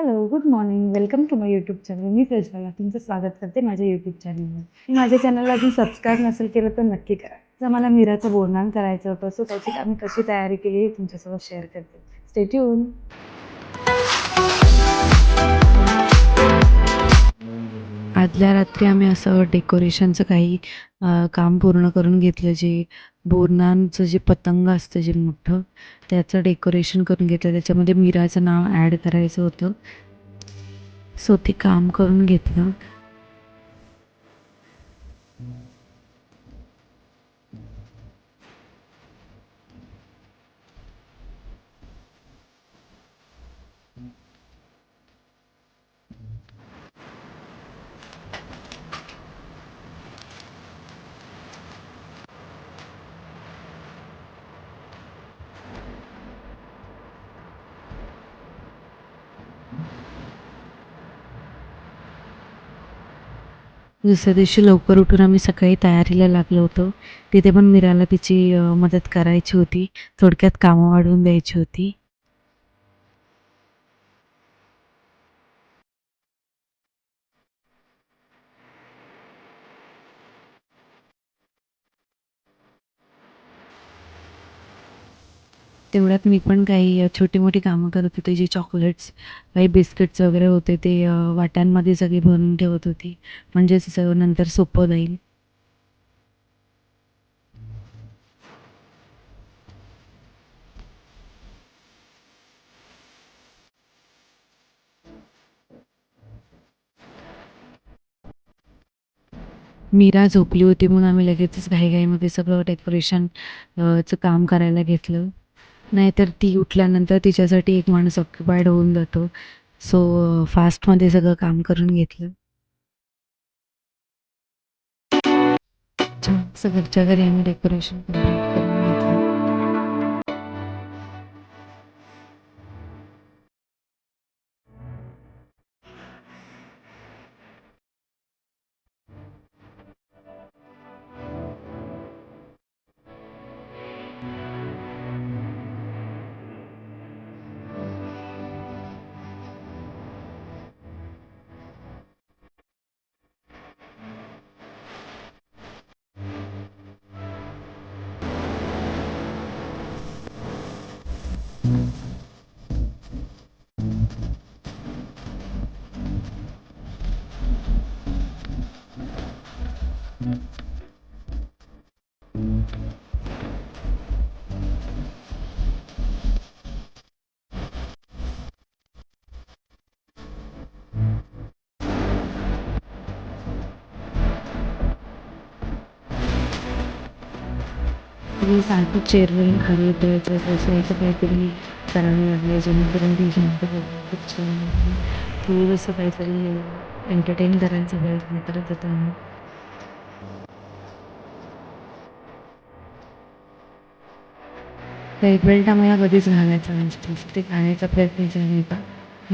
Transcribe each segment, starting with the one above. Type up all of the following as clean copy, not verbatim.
Hello, good morning. Welcome to my YouTube channel. मी प्रज्वला तुमचं स्वागत करते माझ्या यूट्यूब चॅनलवर. माझ्या चॅनलला अजून सबस्क्राईब नसेल केलं तर नक्की करा. जर मला मीराचं बोरनहाण करायचं होतं, सो त्याची आम्ही कशी तयारी केली हे तुमच्यासोबत शेअर करते. Stay tune. आदल्या रात्री आम्ही असं डेकोरेशनचं काही काम पूर्ण करून घेतलं. जे बोरनहाणचं जे पतंग असतं जे मोठं, त्याचं डेकोरेशन करून घेतलं. त्याच्यामध्ये मीराचं नाव ॲड करायचं होतं, सो ते काम करून घेतलं. दुसऱ्या दिवशी लवकर उठून आम्ही सकाळी तयारीला लागलो होतो. तिथे पण मीराला तिची मदत करायची होती. थोडक्यात कामं वाढवून द्यायची होती. तेवढ्यात मी पण काही छोटी-मोठी कामं करत होते. जे चॉकलेट्स, काही बिस्किट्स वगैरे होते ते वाट्यांमध्ये सगळी भरून ठेवत होती. म्हणजेच नंतर सोपं जाईल. मीरा झोपली होती म्हणून आम्ही लगेचच घाईघाईमध्ये सगळं डेकोरेशन चं काम करायला घेतलं. नाहीतर ती उठल्यानंतर तिच्यासाठी एक माणूस ऑक्युपाईड होऊन जातो. सो फास्टमध्ये सगळं काम करून घेतलं. असं घरच्या घरी आम्ही डेकोरेशन करून घेतलं. मी सारखं चेअरवरून खाली उतरायचं असं काहीतरी करावं लागलं, जेणेकरून ती शांत खूप छान होती. थोडंसं काहीतरी एंटरटेन करायचा प्रयत्न करत होतो आम्ही. बेल्ट बेल्ट आम्हाला कधीच घालायचा नसतो. ते घालायचा प्रयत्न झाला का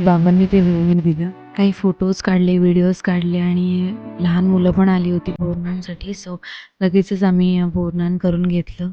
बाबांनी ते मिळवून दिलं. काही फोटोज काढले, व्हिडिओज काढले आणि लहान मुलं पण आली होती बोरनहाणसाठी. सो लगेचच आम्ही बोरनहाण करून घेतलं.